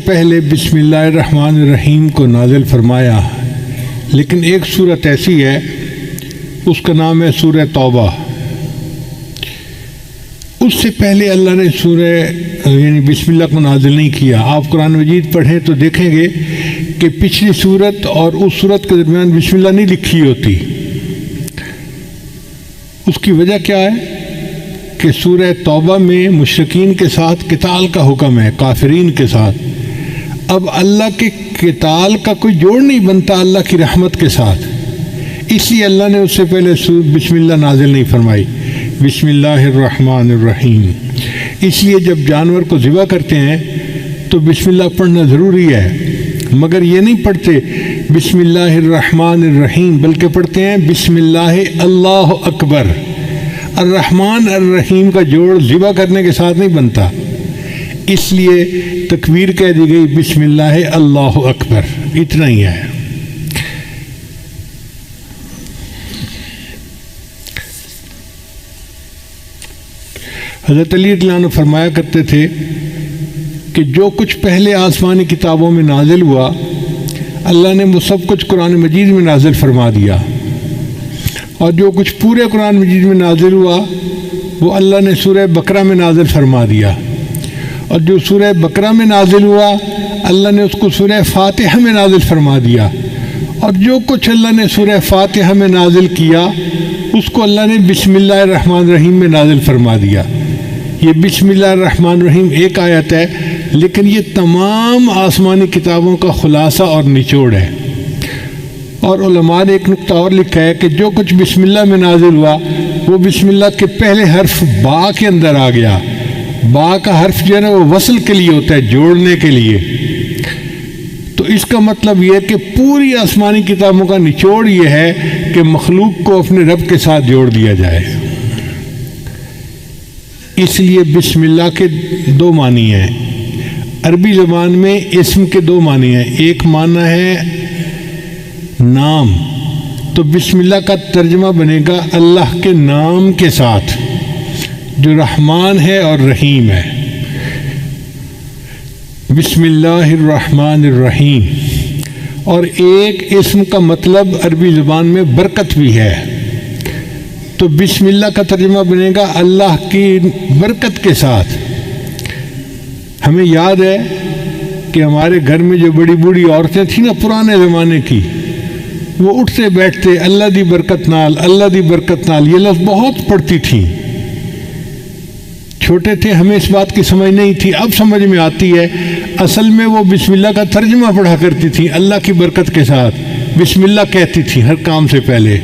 پہلے بسم اللہ الرحمن الرحیم کو نازل فرمایا، لیکن ایک صورت ایسی ہے اس کا نام ہے سورہ توبہ۔ اس سے پہلے اللہ نے سورہ یعنی بسم اللہ کو نازل نہیں کیا۔ آپ قرآن مجید پڑھیں تو دیکھیں گے کہ پچھلی صورت اور اس صورت کے درمیان بسم اللہ نہیں لکھی ہوتی۔ اس کی وجہ کیا ہے کہ سورہ توبہ میں مشرکین کے ساتھ قتال کا حکم ہے، کافرین کے ساتھ۔ اب اللہ کے قتال کا کوئی جوڑ نہیں بنتا اللہ کی رحمت کے ساتھ، اس لیے اللہ نے اس سے پہلے بسم اللہ نازل نہیں فرمائی، بسم اللہ الرحمن الرحیم۔ اس لیے جب جانور کو ذبح کرتے ہیں تو بسم اللہ پڑھنا ضروری ہے، مگر یہ نہیں پڑھتے بسم اللہ الرحمن الرحیم، بلکہ پڑھتے ہیں بسم اللہ اللہ اکبر۔ الرحمن الرحیم کا جوڑ ذبح کرنے کے ساتھ نہیں بنتا، اس لیے تکبیر کہہ دی گئی بسم اللہ اللہ اکبر، اتنا ہی ہے۔ حضرت علی رضی اللہ عنہ فرمایا کرتے تھے کہ جو کچھ پہلے آسمانی کتابوں میں نازل ہوا اللہ نے وہ سب کچھ قرآن مجید میں نازل فرما دیا، اور جو کچھ پورے قرآن مجید میں نازل ہوا وہ اللہ نے سورہ بقرہ میں نازل فرما دیا، اور جو سورہ بقرہ میں نازل ہوا اللہ نے اس کو سورہ فاتحہ میں نازل فرما دیا، اور جو کچھ اللہ نے سورہ فاتحہ میں نازل کیا اس کو اللہ نے بسم اللہ الرحمن الرحیم میں نازل فرما دیا۔ یہ بسم اللہ الرحمن الرحیم ایک آیت ہے، لیکن یہ تمام آسمانی کتابوں کا خلاصہ اور نچوڑ ہے۔ اور علماء نے ایک نقطہ اور لکھا ہے کہ جو کچھ بسم اللہ میں نازل ہوا وہ بسم اللہ کے پہلے حرف با کے اندر آ گیا۔ با کا حرف جو ہے نا وہ وصل کے لیے ہوتا ہے، جوڑنے کے لیے۔ تو اس کا مطلب یہ ہے کہ پوری آسمانی کتابوں کا نچوڑ یہ ہے کہ مخلوق کو اپنے رب کے ساتھ جوڑ دیا جائے۔ اس لیے بسم اللہ کے دو معنی ہیں۔ عربی زبان میں اسم کے دو معنی ہیں، ایک معنی ہے نام، تو بسم اللہ کا ترجمہ بنے گا اللہ کے نام کے ساتھ جو رحمان ہے اور رحیم ہے۔ بسم اللہ الرحمن الرحیم۔ اور ایک اسم کا مطلب عربی زبان میں برکت بھی ہے، تو بسم اللہ کا ترجمہ بنے گا اللہ کی برکت کے ساتھ۔ ہمیں یاد ہے کہ ہمارے گھر میں جو بڑی بوڑھی عورتیں تھیں نا پرانے زمانے کی، وہ اٹھتے بیٹھتے اللہ دی برکت نال، اللہ دی برکت نال یہ لفظ بہت پڑھتی تھیں۔ چھوٹے تھے ہمیں اس بات کی سمجھ نہیں تھی، اب سمجھ میں آتی ہے۔ اصل میں وہ بسم اللہ کا ترجمہ پڑھا کرتی تھی، اللہ کی برکت کے ساتھ بسم اللہ کہتی تھی ہر کام سے پہلے۔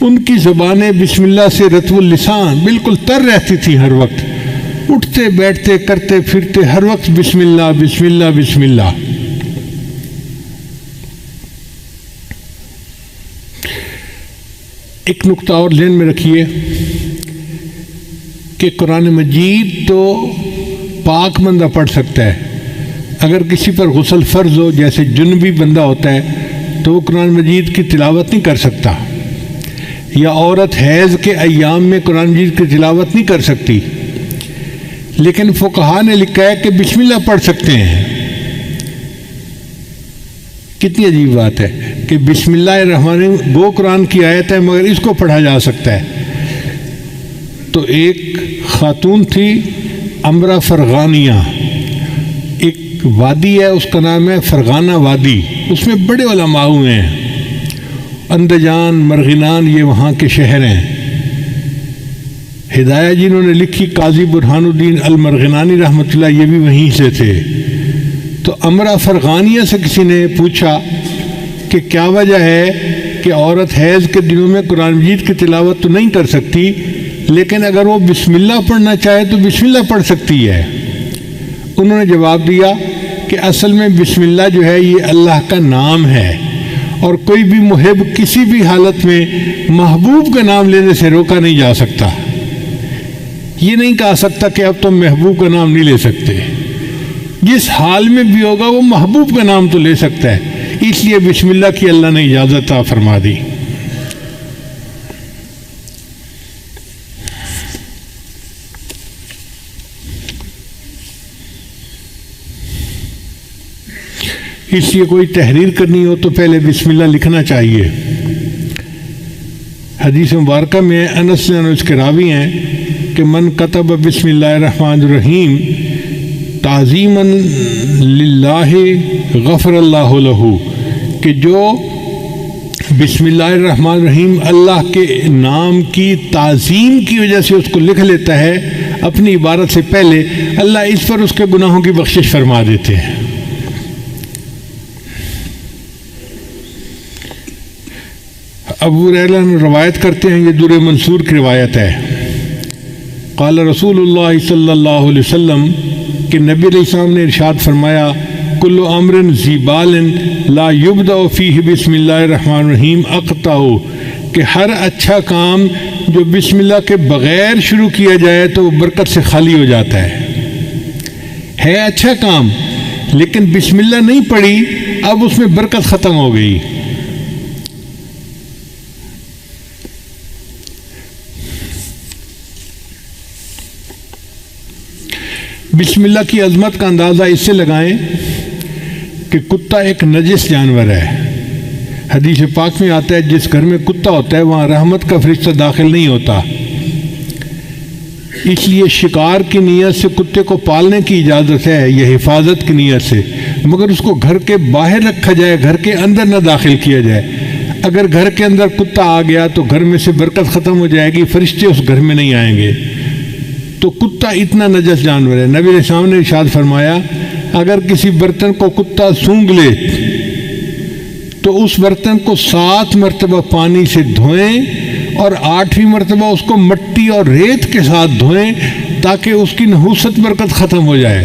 ان کی زبانیں بسم اللہ سے رطب اللسان بالکل تر رہتی تھی، ہر وقت اٹھتے بیٹھتے کرتے پھرتے ہر وقت بسم اللہ بسم اللہ بسم اللہ۔ ایک نقطہ اور ذہن میں رکھیے کہ قرآن مجید تو پاک بندہ پڑھ سکتا ہے۔ اگر کسی پر غسل فرض ہو، جیسے جنبی بندہ ہوتا ہے، تو وہ قرآن مجید کی تلاوت نہیں کر سکتا، یا عورت حیض کے ایام میں قرآن مجید کی تلاوت نہیں کر سکتی، لیکن فقہا نے لکھا ہے کہ بسم اللہ پڑھ سکتے ہیں۔ کتنی عجیب بات ہے کہ بسم اللہ الرحمن الرحیم گو قرآن کی آیت ہے مگر اس کو پڑھا جا سکتا ہے۔ تو ایک خاتون تھی امرا فرغانیہ، ایک وادی ہے اس کا نام ہے فرغانہ وادی، اس میں بڑے علماء ہوئے ہیں، اندجان مرغنان یہ وہاں کے شہر ہیں۔ ہدایہ جنہوں نے لکھی قاضی برہان الدین المرغنانی رحمۃ اللہ، یہ بھی وہیں سے تھے۔ تو امرا فرغانیہ سے کسی نے پوچھا کہ کیا وجہ ہے کہ عورت حیض کے دنوں میں قرآن مجید کی تلاوت تو نہیں کر سکتی، لیکن اگر وہ بسم اللہ پڑھنا چاہے تو بسم اللہ پڑھ سکتی ہے؟ انہوں نے جواب دیا کہ اصل میں بسم اللہ جو ہے یہ اللہ کا نام ہے، اور کوئی بھی محب کسی بھی حالت میں محبوب کا نام لینے سے روکا نہیں جا سکتا۔ یہ نہیں کہا سکتا کہ اب تم محبوب کا نام نہیں لے سکتے، جس حال میں بھی ہوگا وہ محبوب کا نام تو لے سکتا ہے، اس لیے بسم اللہ کی اللہ نے اجازت عطا فرما دی۔ اس لیے کوئی تحریر کرنی ہو تو پہلے بسم اللہ لکھنا چاہیے۔ حدیث مبارکہ میں انس نے اس کے راوی ہیں کہ من کتب بسم اللہ الرحمن الرحیم تعظیما للہ غفر اللہ لہ، کہ جو بسم اللہ الرحمن الرحیم اللہ کے نام کی تعظیم کی وجہ سے اس کو لکھ لیتا ہے اپنی عبارت سے پہلے، اللہ اس پر اس کے گناہوں کی بخشش فرما دیتے ہیں۔ ابو ہریرہ روایت کرتے ہیں، یہ در منصور کی روایت ہے، قال رسول اللہ صلی اللہ علیہ وسلم کہ نبی علیہ السلام نے ارشاد فرمایا کل امر ذی بال لا یبدأ فیہ بسم اللہ الرحمن الرحیم اقطع، کہ ہر اچھا کام جو بسم اللہ کے بغیر شروع کیا جائے تو وہ برکت سے خالی ہو جاتا ہے اچھا کام لیکن بسم اللہ نہیں پڑھی، اب اس میں برکت ختم ہو گئی۔ بسم اللہ کی عظمت کا اندازہ اس سے لگائیں کہ کتا ایک نجس جانور ہے۔ حدیث پاک میں آتا ہے جس گھر میں کتا ہوتا ہے وہاں رحمت کا فرشتہ داخل نہیں ہوتا، اس لیے شکار کی نیت سے کتے کو پالنے کی اجازت ہے، یہ حفاظت کی نیت سے، مگر اس کو گھر کے باہر رکھا جائے، گھر کے اندر نہ داخل کیا جائے۔ اگر گھر کے اندر کتا آ گیا تو گھر میں سے برکت ختم ہو جائے گی، فرشتے اس گھر میں نہیں آئیں گے۔ تو کتا اتنا نجس جانور ہے۔ نبی علیہ السلام نے ارشاد فرمایا اگر کسی برتن کو کتا سونگھ لے تو اس برتن کو 7 مرتبہ پانی سے دھوئیں اور 8ویں مرتبہ اس کو مٹی اور ریت کے ساتھ دھوئیں تاکہ اس کی نحوست برکت ختم ہو جائے۔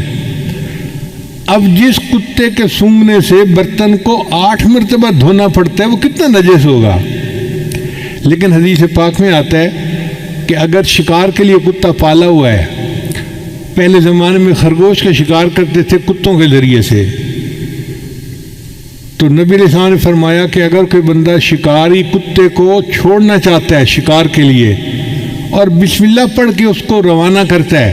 اب جس کتے کے سونگھنے سے برتن کو 8 مرتبہ دھونا پڑتا ہے وہ کتنا نجس ہوگا۔ لیکن حدیث پاک میں آتا ہے کہ اگر شکار کے لیے کتا پالا ہوا ہے، پہلے زمانے میں خرگوش کا شکار کرتے تھے کتوں کے ذریعے سے، تو نبی علیہ السلام نے فرمایا کہ اگر کوئی بندہ شکاری کتے کو چھوڑنا چاہتا ہے شکار کے لیے اور بسم اللہ پڑھ کے اس کو روانہ کرتا ہے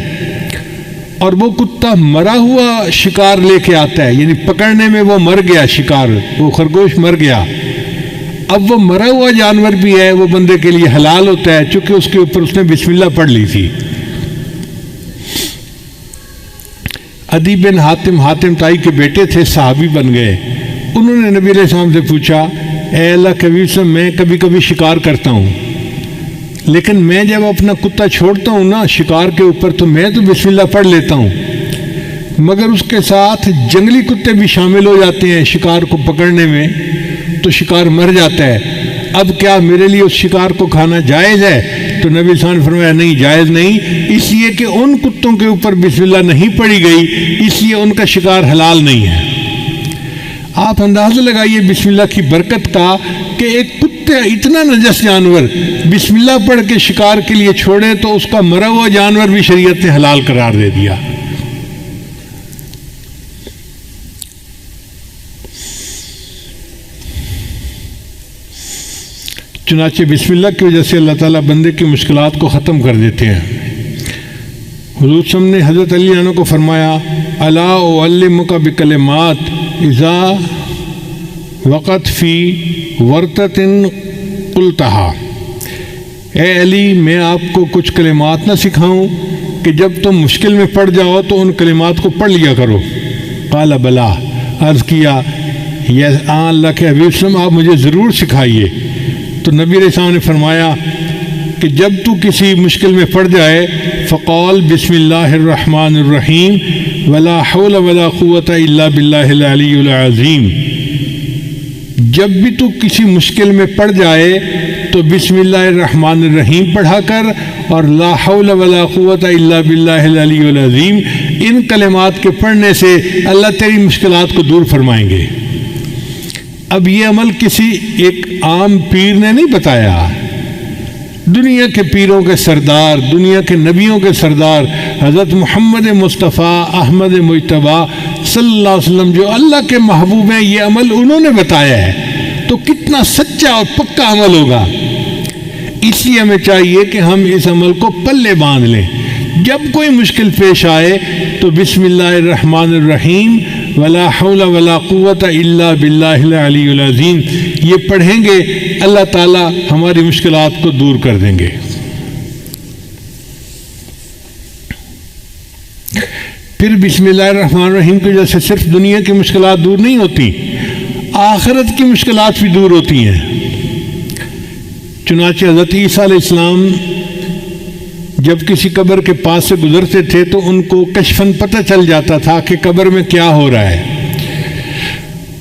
اور وہ کتا مرا ہوا شکار لے کے آتا ہے، یعنی پکڑنے میں وہ مر گیا، شکار وہ خرگوش مر گیا، اب وہ مرا ہوا جانور بھی ہے، وہ بندے کے لیے حلال ہوتا ہے چونکہ اس کے اوپر اس نے بسم اللہ پڑھ لی تھی۔ عدی بن حاتم طائی کے بیٹے تھے، صحابی بن گئے۔ انہوں نے نبی علیہ السلام سے پوچھا اے اللہ کے نبی صاحب میں کبھی کبھی شکار کرتا ہوں لیکن میں جب اپنا کتا چھوڑتا ہوں نا شکار کے اوپر تو میں تو بسم اللہ پڑھ لیتا ہوں، مگر اس کے ساتھ جنگلی کتے بھی شامل ہو جاتے ہیں شکار کو پکڑنے میں تو شکار مر جاتا ہے، اب کیا میرے لیے اس شکار کو کھانا جائز ہے؟ تو نبی صلی اللہ علیہ وسلم نے فرمایا نہیں، جائز نہیں، اس لیے کہ ان کتوں کے اوپر بسم اللہ نہیں پڑھی گئی، اس لیے ان کا شکار حلال نہیں ہے۔ آپ اندازہ لگائیے بسم اللہ کی برکت کا کہ ایک کتے اتنا نجس جانور بسم اللہ پڑھ کے شکار کے لیے چھوڑے تو اس کا مرا ہوا جانور بھی شریعت نے حلال قرار دے دیا۔ چنانچہ بسم اللہ کی وجہ سے اللہ تعالیٰ بندے کی مشکلات کو ختم کر دیتے ہیں۔ حضور صلی اللہ علیہ وسلم نے حضرت علی عنہ کو فرمایا الا اعلمک بکلمات اذا وقت فی ورطۃ قلتها، اے علی میں آپ کو کچھ کلمات نہ سکھاؤں کہ جب تم مشکل میں پڑ جاؤ تو ان کلمات کو پڑھ لیا کرو؟ قال بلا، عرض کیا یا اللہ کے حبیب صلی اللہ علیہ وسلم آپ مجھے ضرور سکھائیے۔ تو نبی علیہ السلام نے فرمایا کہ جب تو کسی مشکل میں پڑ جائے فقال بسم اللہ الرحمن الرحیم ولا حول ولا قوت الا باللہ العلی العظیم، جب بھی تو کسی مشکل میں پڑ جائے تو بسم اللہ الرحمن الرحیم پڑھا کر اور لا حول ولا قوت الا باللہ العلی العظیم، ان کلمات کے پڑھنے سے اللہ تیری مشکلات کو دور فرمائیں گے۔ اب یہ عمل کسی ایک عام پیر نے نہیں بتایا، دنیا کے پیروں کے سردار، دنیا کے نبیوں کے سردار حضرت محمد مصطفیٰ احمد مجتبیٰ صلی اللہ علیہ وسلم جو اللہ کے محبوب ہیں، یہ عمل انہوں نے بتایا ہے، تو کتنا سچا اور پکا عمل ہوگا۔ اس لیے ہمیں چاہیے کہ ہم اس عمل کو پلے باندھ لیں، جب کوئی مشکل پیش آئے تو بسم اللہ الرحمن الرحیم ولا حول ولا قوت الا باللہ العلی العظیم، یہ پڑھیں گے اللہ تعالیٰ ہماری مشکلات کو دور کر دیں گے۔ پھر بسم اللہ الرحمن الرحیم کی وجہ سے صرف دنیا کی مشکلات دور نہیں ہوتی، آخرت کی مشکلات بھی دور ہوتی ہیں۔ چنانچہ حضرت عیسیٰ علیہ السلام جب کسی قبر کے پاس سے گزرتے تھے تو ان کو کشفاً پتہ چل جاتا تھا کہ قبر میں کیا ہو رہا ہے۔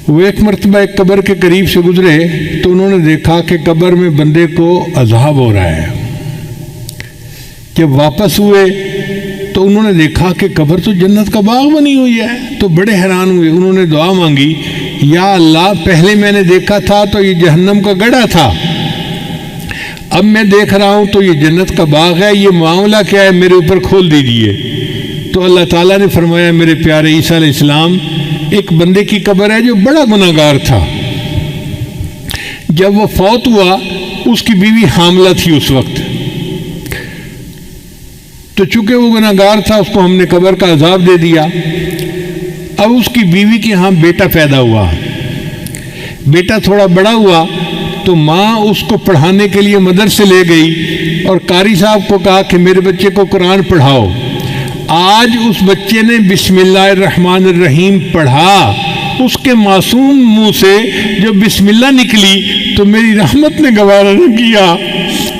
وہ ایک مرتبہ ایک قبر کے قریب سے گزرے تو انہوں نے دیکھا کہ قبر میں بندے کو عذاب ہو رہا ہے۔ جب واپس ہوئے تو انہوں نے دیکھا کہ قبر تو جنت کا باغ بنی ہوئی ہے، تو بڑے حیران ہوئے۔ انہوں نے دعا مانگی، یا اللہ پہلے میں نے دیکھا تھا تو یہ جہنم کا گڑھا تھا، اب میں دیکھ رہا ہوں تو یہ جنت کا باغ ہے، یہ معاملہ کیا ہے میرے اوپر کھول دیجیے۔ تو اللہ تعالیٰ نے فرمایا، میرے پیارے عیسیٰ علیہ السلام، ایک بندے کی قبر ہے جو بڑا گناہ گار تھا، جب وہ فوت ہوا اس کی بیوی حاملہ تھی اس وقت، تو چونکہ وہ گناہ گار تھا اس کو ہم نے قبر کا عذاب دے دیا۔ اب اس کی بیوی کے ہاں بیٹا پیدا ہوا، بیٹا تھوڑا بڑا ہوا تو ماں اس کو پڑھانے کے لیے مدرسے لے گئی اور قاری صاحب کو کہا کہ میرے بچے کو قرآن پڑھاؤ۔ آج اس بچے نے بسم اللہ الرحمن الرحیم پڑھا، اس کے معصوم منہ سے جو بسم اللہ نکلی تو میری رحمت نے گوارا نہ کیا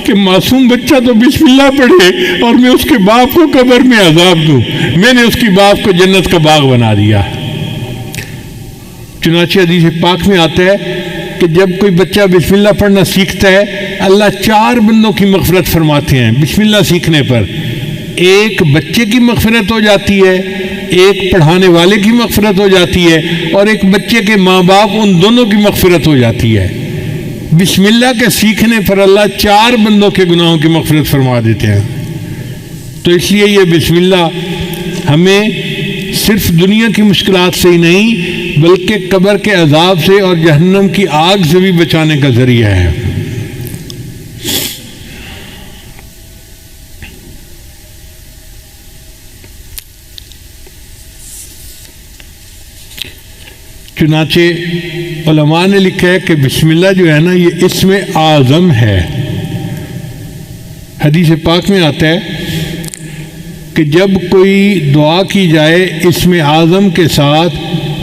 کہ معصوم بچہ تو بسم اللہ پڑھے اور میں اس کے باپ کو قبر میں عذاب دوں۔ میں نے اس کی باپ کو جنت کا باغ بنا دیا۔ چنانچہ حدیث پاک میں آتا ہے کہ جب کوئی بچہ بسم اللہ پڑھنا سیکھتا ہے اللہ 4 بندوں کی مغفرت فرماتے ہیں بسم اللہ سیکھنے پر۔ ایک بچے کی مغفرت ہو جاتی ہے، ایک پڑھانے والے کی مغفرت ہو جاتی ہے، اور ایک بچے کے ماں باپ ان دونوں کی مغفرت ہو جاتی ہے۔ بسم اللہ کے سیکھنے پر اللہ 4 بندوں کے گناہوں کی مغفرت فرما دیتے ہیں۔ تو اس لیے یہ بسم اللہ ہمیں صرف دنیا کی مشکلات سے ہی نہیں بلکہ قبر کے عذاب سے اور جہنم کی آگ سے بھی بچانے کا ذریعہ ہے۔ چنانچہ علماء نے لکھا ہے کہ بسم اللہ جو ہے نا یہ اسم اعظم ہے۔ حدیث پاک میں آتا ہے کہ جب کوئی دعا کی جائے اسم اعظم کے ساتھ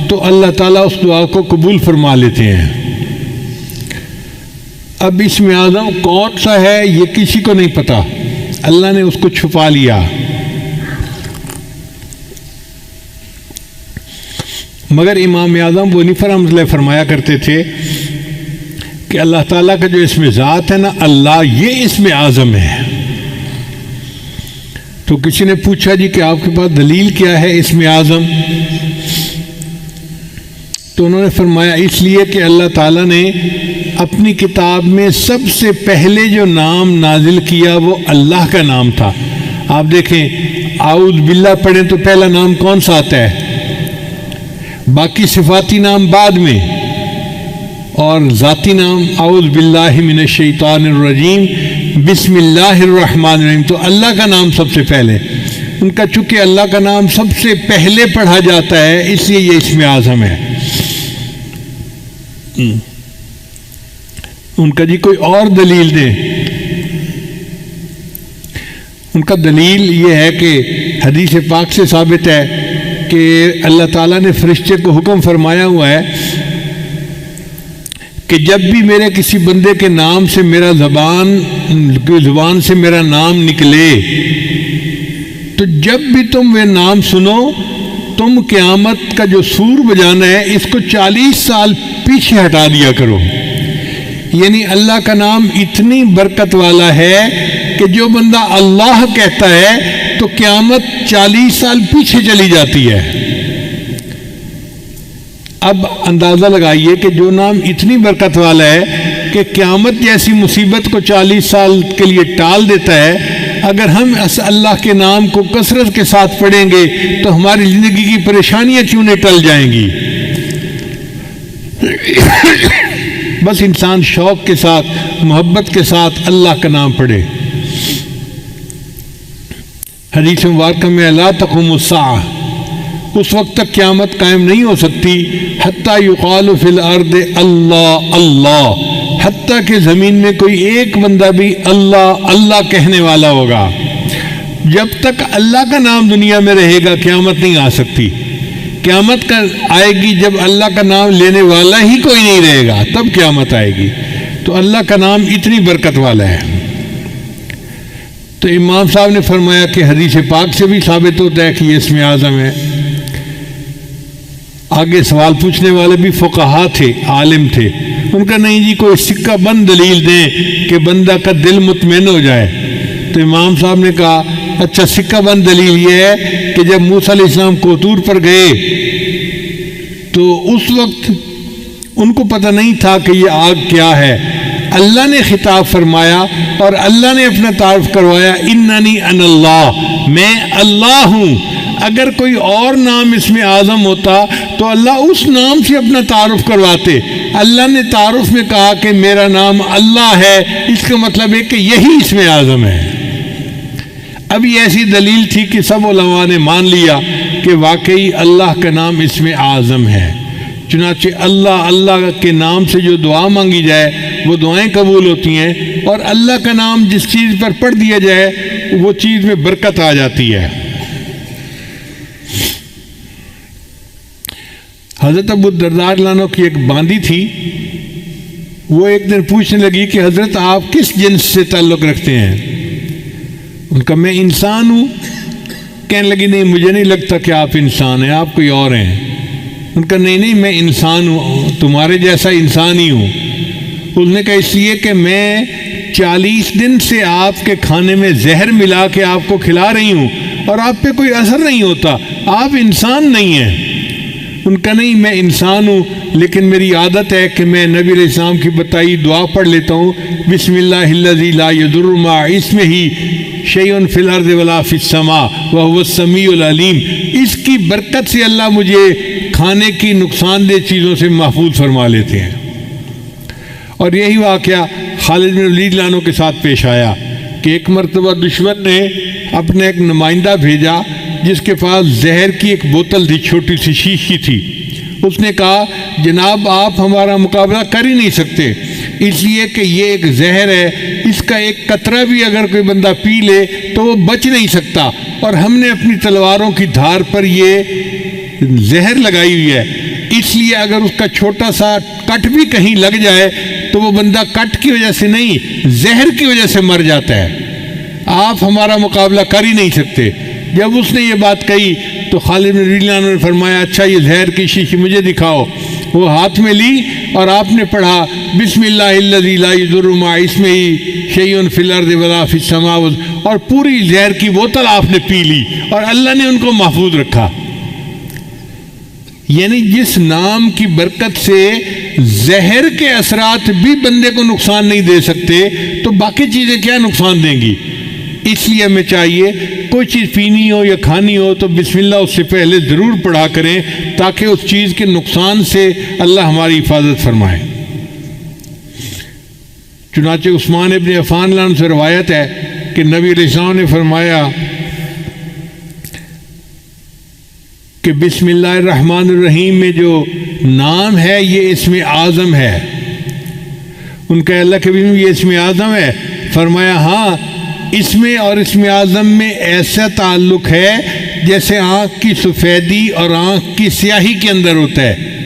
تو اللہ تعالیٰ اس دعا کو قبول فرما لیتے ہیں۔ اب اسم اعظم کون سا ہے یہ کسی کو نہیں پتا، اللہ نے اس کو چھپا لیا۔ مگر امام اعظم ابو حنیفہ رحمۃ اللہ فرمایا کرتے تھے کہ اللہ تعالیٰ کا جو اسم ذات ہے نا اللہ، یہ اسم اعظم ہے۔ تو کسی نے پوچھا جی کہ آپ کے پاس دلیل کیا ہے اسم اعظم؟ تو انہوں نے فرمایا اس لیے کہ اللہ تعالیٰ نے اپنی کتاب میں سب سے پہلے جو نام نازل کیا وہ اللہ کا نام تھا۔ آپ دیکھیں اعوذ باللہ پڑھیں تو پہلا نام کون سا آتا ہے؟ باقی صفاتی نام بعد میں، اور ذاتی نام اعوذ باللہ من الشیطان الرجیم بسم اللہ الرحمن الرحیم، تو اللہ کا نام سب سے پہلے۔ ان کا چونکہ اللہ کا نام سب سے پہلے پڑھا جاتا ہے اس لیے یہ اسم اعظم ہے۔ ان کا جی کوئی اور دلیل دیں۔ ان کا دلیل یہ ہے کہ حدیث پاک سے ثابت ہے کہ اللہ تعالیٰ نے فرشتے کو حکم فرمایا ہوا ہے کہ جب بھی میرے کسی بندے کے نام سے میرا زبان سے میرا نام نکلے تو جب بھی تم وہ نام سنو تم قیامت کا جو سور بجانا ہے اس کو 40 سال پیچھے ہٹا دیا کرو۔ یعنی اللہ کا نام اتنی برکت والا ہے کہ جو بندہ اللہ کہتا ہے تو قیامت 40 سال پیچھے چلی جاتی ہے۔ اب اندازہ لگائیے کہ جو نام اتنی برکت والا ہے کہ قیامت جیسی مصیبت کو 40 سال کے لیے ٹال دیتا ہے، اگر ہم اللہ کے نام کو کثرت کے ساتھ پڑھیں گے تو ہماری زندگی کی پریشانیاں کیوں نہیں ٹل جائیں گی؟ بس انسان شوق کے ساتھ محبت کے ساتھ اللہ کا نام پڑھے۔ حدیث مبارکہ میں لا تقوم الساعہ، اس وقت تک قیامت قائم نہیں ہو سکتی حتیٰ یقال فی الارض اللہ اللہ، حتیٰ کہ زمین میں کوئی ایک بندہ بھی اللہ اللہ کہنے والا ہوگا۔ جب تک اللہ کا نام دنیا میں رہے گا قیامت نہیں آ سکتی۔ قیامت کا آئے گی جب اللہ کا نام لینے والا ہی کوئی نہیں رہے گا، تب قیامت آئے گی۔ تو اللہ کا نام اتنی برکت والا ہے۔ تو امام صاحب نے فرمایا کہ حدیث پاک سے بھی ثابت ہوتا ہے کہ یہ اسم اعظم ہے۔ آگے سوال پوچھنے والے بھی فقہا تھے، عالم تھے، ان کا نہیں جی کوئی سکہ بند دلیل دیں کہ بندہ کا دل مطمئن ہو جائے۔ تو امام صاحب نے کہا اچھا سکہ بند دلیل یہ ہے کہ جب موسیٰ علیہ السلام کوطور پر گئے تو اس وقت ان کو پتہ نہیں تھا کہ یہ آگ کیا ہے، اللہ نے خطاب فرمایا اور اللہ نے اپنا تعارف کروایا، اننی انا اللہ، میں اللہ ہوں۔ اگر کوئی اور نام اس میں اعظم ہوتا تو اللہ اس نام سے اپنا تعارف کرواتے۔ اللہ نے تعارف میں کہا کہ میرا نام اللہ ہے، اس کا مطلب ہے کہ یہی اس میں اعظم ہے۔ اب یہ ایسی دلیل تھی کہ سب علماء نے مان لیا کہ واقعی اللہ کا نام اس میں اعظم ہے۔ چنانچہ اللہ اللہ کے نام سے جو دعا مانگی جائے وہ دعائیں قبول ہوتی ہیں، اور اللہ کا نام جس چیز پر پڑھ دیا جائے وہ چیز میں برکت آ جاتی ہے۔ حضرت ابو الدرداء رضی اللہ عنہ کی ایک باندی تھی، وہ ایک دن پوچھنے لگی کہ حضرت آپ کس جنس سے تعلق رکھتے ہیں؟ ان کا میں انسان ہوں۔ کہنے لگی نہیں مجھے نہیں لگتا کہ آپ انسان ہیں، آپ کوئی اور ہیں۔ ان کا نہیں میں انسان ہوں، تمہارے جیسا انسان ہی ہوں۔ اس نے کہا اس لیے کہ میں 40 دن سے آپ کے کھانے میں زہر ملا کے آپ کو کھلا رہی ہوں اور آپ پہ کوئی اثر نہیں ہوتا، آپ انسان نہیں ہیں۔ ان کا نہیں میں انسان ہوں، لیکن میری عادت ہے کہ میں نبی علیہ السلام کی بتائی دعا پڑھ لیتا ہوں، بسم اللہ الذی لا یضر مع اسمہ شیء فی الارض ولا فی السماء وہو السمیع العلیم۔ اس کی برکت سے اللہ مجھے کھانے کی نقصان دہ چیزوں سے محفوظ فرما لیتے ہیں۔ اور یہی واقعہ خالد بن ولید رضی اللہ عنہ کے ساتھ پیش آیا کہ ایک مرتبہ دشمن نے اپنے ایک نمائندہ بھیجا جس کے پاس زہر کی ایک بوتل تھی، چھوٹی سی شیشی تھی۔ اس نے کہا جناب آپ ہمارا مقابلہ کر ہی نہیں سکتے، اس لیے کہ یہ ایک زہر ہے، اس کا ایک قطرہ بھی اگر کوئی بندہ پی لے تو وہ بچ نہیں سکتا، اور ہم نے اپنی تلواروں کی دھار پر یہ زہر لگائی ہوئی ہے، اس لیے اگر اس کا چھوٹا سا کٹ بھی کہیں لگ جائے تو وہ بندہ کٹ کی وجہ سے نہیں زہر کی وجہ سے مر جاتا ہے، آپ ہمارا مقابلہ کر ہی نہیں سکتے۔ جب اس نے یہ بات کہی تو خالد بن ولید نے فرمایا اچھا یہ زہر کی شیشی مجھے دکھاؤ۔ وہ ہاتھ میں لی اور آپ نے پڑھا بسم اللہ الذی لا یضر مع اسمہ شیء فی الارض ولا فی السماء، اور پوری زہر کی بوتل آپ نے پی لی اور اللہ نے ان کو محفوظ رکھا۔ یعنی جس نام کی برکت سے زہر کے اثرات بھی بندے کو نقصان نہیں دے سکتے تو باقی چیزیں کیا نقصان دیں گی۔ اس لیے ہمیں چاہیے کوئی چیز پینی ہو یا کھانی ہو تو بسم اللہ اس سے پہلے ضرور پڑھا کریں تاکہ اس چیز کے نقصان سے اللہ ہماری حفاظت فرمائے۔ چنانچہ عثمان ابن عفان رضی اللہ عنہ سے روایت ہے کہ نبی علیہ السلام نے فرمایا کہ بسم اللہ الرحمن الرحیم میں جو نام ہے یہ اسم اعظم ہے۔ ان کا اللہ کے بسم یہ اسم اعظم ہے؟ فرمایا ہاں، اس میں اور اسم اعظم میں ایسا تعلق ہے جیسے آنکھ کی سفیدی اور آنکھ کی سیاہی کے اندر ہوتا ہے۔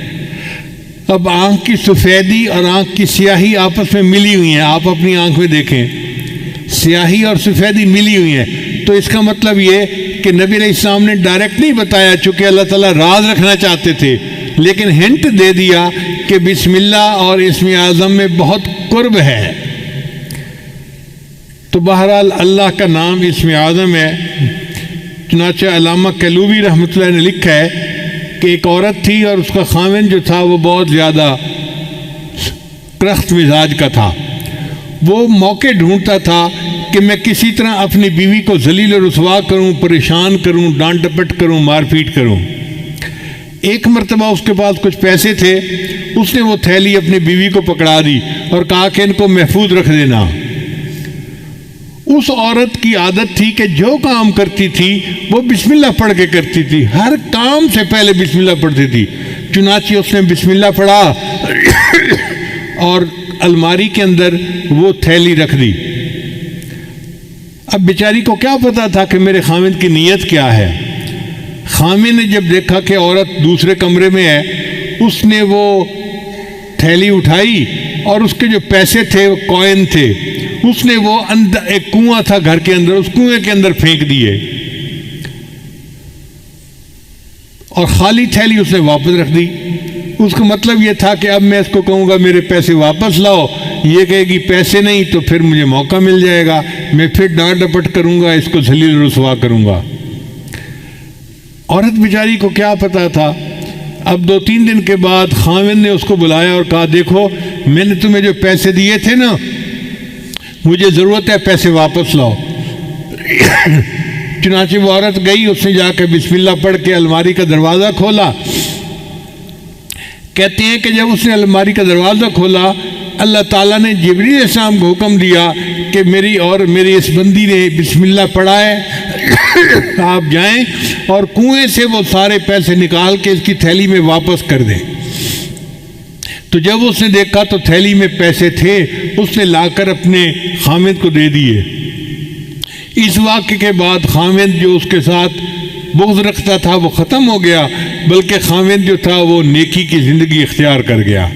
اب آنکھ کی سفیدی اور آنکھ کی سیاہی آپس میں ملی ہوئی ہیں، آپ اپنی آنکھ میں دیکھیں سیاہی اور سفیدی ملی ہوئی ہیں، تو اس کا مطلب یہ کہ نبی علیہ السلام نے ڈائریکٹ نہیں بتایا چونکہ اللہ تعالیٰ راز رکھنا چاہتے تھے، لیکن ہنٹ دے دیا کہ بسم اللہ اور اسم اعظم میں بہت قرب ہے۔ تو بہرحال اللہ کا نام اسم اعظم ہے۔ چنانچہ علامہ کلوبی رحمۃ اللہ نے لکھا ہے کہ ایک عورت تھی اور اس کا خاوند جو تھا وہ بہت زیادہ کرخت مزاج کا تھا۔ وہ موقع ڈھونڈتا تھا کہ میں کسی طرح اپنی بیوی کو ذلیل و رسوا کروں، پریشان کروں، ڈانٹ ڈپٹ کروں، مار پیٹ کروں۔ ایک مرتبہ اس کے پاس کچھ پیسے تھے، اس نے وہ تھیلی اپنی بیوی کو پکڑا دی اور کہا کہ ان کو محفوظ رکھ دینا۔ اس عورت کی عادت تھی کہ جو کام کرتی تھی وہ بسم اللہ پڑھ کے کرتی تھی، ہر کام سے پہلے بسم اللہ پڑھتی تھی۔ چنانچہ اس نے بسم اللہ پڑھا اور الماری کے اندر وہ تھیلی رکھ دی۔ اب بیچاری کو کیا پتا تھا کہ میرے خامد کی نیت کیا ہے۔ خامد نے جب دیکھا کہ عورت دوسرے کمرے میں ہے، اس نے وہ تھیلی اٹھائی اور اس کے جو پیسے تھے، وہ کوئن تھے، اس نے وہ اندر ایک کنواں تھا گھر کے اندر، اس کنویں کے اندر پھینک دیے اور خالی تھیلی اس نے واپس رکھ دی۔ اس کا مطلب یہ تھا کہ اب میں اس کو کہوں گا میرے پیسے واپس لاؤ، یہ کہے گی پیسے نہیں، تو پھر مجھے موقع مل جائے گا، میں پھر ڈانٹ ڈپٹ کروں گا، اس کو ذلیل رسوا کروں گا۔ عورت بیچاری کو کیا پتا تھا۔ اب 2-3 دن کے بعد خاوند نے اس کو بلایا اور کہا دیکھو میں نے تمہیں جو پیسے دیے تھے نا، مجھے ضرورت ہے، پیسے واپس لاؤ۔ چنانچہ وہ عورت گئی، اس نے جا کے بسم اللہ پڑھ کے الماری کا دروازہ کھولا۔ کہتے ہیں کہ جب اس نے الماری کا دروازہ کھولا، اللہ تعالیٰ نے جبریل علیہ السلام کو حکم دیا کہ میری اس بندی نے بسم اللہ پڑھا ہے، آپ جائیں اور کنویں سے وہ سارے پیسے نکال کے اس کی تھیلی میں واپس کر دیں۔ تو جب اس نے دیکھا تو تھیلی میں پیسے تھے، اس نے لا کر اپنے خامد کو دے دیے۔ اس واقعے کے بعد خامد جو اس کے ساتھ بغض رکھتا تھا وہ ختم ہو گیا، بلکہ خامد جو تھا وہ نیکی کی زندگی اختیار کر گیا۔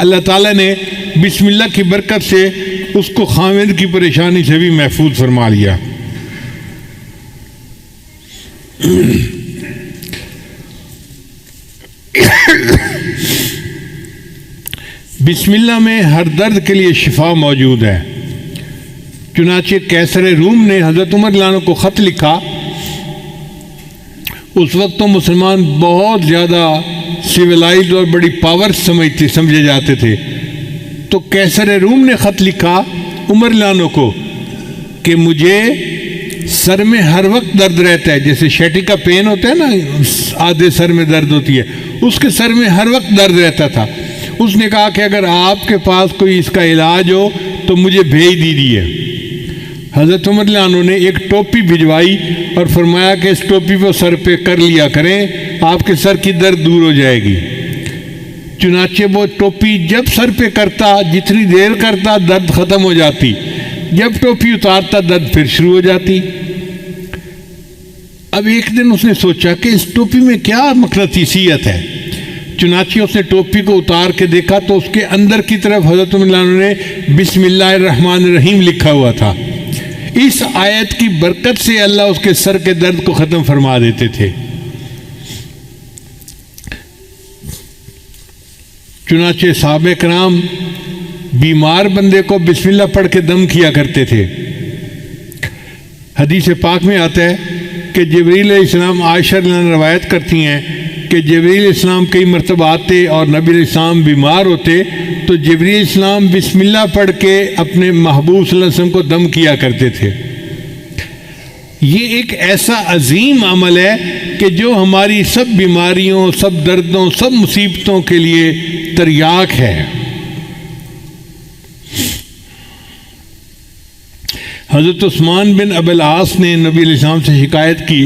اللہ تعالیٰ نے بسم اللہ کی برکت سے اس کو خامد کی پریشانی سے بھی محفوظ فرما لیا۔ بسم اللہ میں ہر درد کے لیے شفا موجود ہے۔ چنانچہ قیصر روم نے حضرت عمر رضی اللہ عنہ کو خط لکھا۔ اس وقت تو مسلمان بہت زیادہ سویلائزڈ اور بڑی پاور سمجھے جاتے تھے، تو قیصر روم نے خط لکھا عمر رضی اللہ عنہ کو کہ مجھے سر میں ہر وقت درد رہتا ہے، جیسے شیٹی کا پین ہوتا ہے نا، آدھے سر میں درد ہوتی ہے، اس کے سر میں ہر وقت درد رہتا تھا۔ اس نے کہا کہ اگر آپ کے پاس کوئی اس کا علاج ہو تو مجھے بھیج دیجیے۔ حضرت عمر رضی اللہ عنہ نے ایک ٹوپی بھجوائی اور فرمایا کہ اس ٹوپی کو سر پہ کر لیا کریں، آپ کے سر کی درد دور ہو جائے گی۔ چنانچہ وہ ٹوپی جب سر پہ کرتا، جتنی دیر کرتا درد ختم ہو جاتی، جب ٹوپی اتارتا درد پھر شروع ہو جاتی۔ اب ایک دن اس نے سوچا کہ اس ٹوپی میں کیا مقناطیسیت ہے۔ چنانچہ اس نے ٹوپی کو اتار کے دیکھا تو اس کے اندر کی طرف حضرت عمر رضی اللہ عنہ نے بسم اللہ الرحمن الرحیم لکھا ہوا تھا۔ اس آیت کی برکت سے اللہ اس کے سر کے درد کو ختم فرما دیتے تھے۔ چنانچہ صحابہ کرام بیمار بندے کو بسم اللہ پڑھ کے دم کیا کرتے تھے۔ حدیث پاک میں آتا ہے کہ جبریل علیہ السلام، عائشہ رضی اللہ عنہا روایت کرتی ہیں کہ جبریل علیہ السلام کئی مرتبہ آتے اور نبی علیہ السلام بیمار ہوتے تو جبریل علیہ السلام بسم اللہ پڑھ کے اپنے محبوب صلی اللہ علیہ وسلم کو دم کیا کرتے تھے۔ یہ ایک ایسا عظیم عمل ہے کہ جو ہماری سب بیماریوں، سب دردوں، سب مصیبتوں کے لیے تریاک ہے۔ حضرت عثمان بن ابی العاص نے نبی علیہ السلام سے شکایت کی،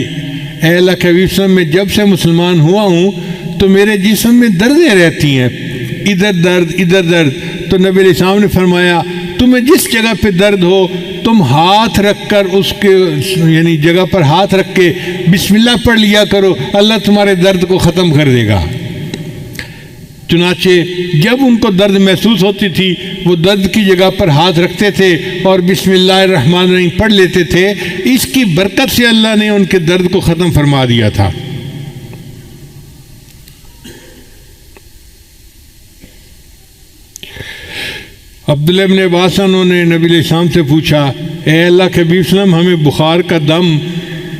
اے اللہ کے حبیب صلی اللہ علیہ وسلم، میں جب سے مسلمان ہوا ہوں تو میرے جسم میں دردیں رہتی ہیں، ادھر درد ادھر درد۔ تو نبی علیہ السلام نے فرمایا تمہیں جس جگہ پہ درد ہو تم ہاتھ رکھ کر اس کے یعنی جگہ پر ہاتھ رکھ کے بسم اللہ پڑھ لیا کرو، اللہ تمہارے درد کو ختم کر دے گا۔ چنانچہ جب ان کو درد محسوس ہوتی تھی وہ درد کی جگہ پر ہاتھ رکھتے تھے اور بسم اللہ الرحمن الرحیم پڑھ لیتے تھے۔ اس کی برکت سے اللہ نے ان کے درد کو ختم فرما دیا تھا۔ عبداللہ ابن عباس انہوں نے نبی علیہ السلام سے پوچھا، اے اللہ کے حبیب صلی اللہ علیہ وسلم، ہمیں بخار کا دم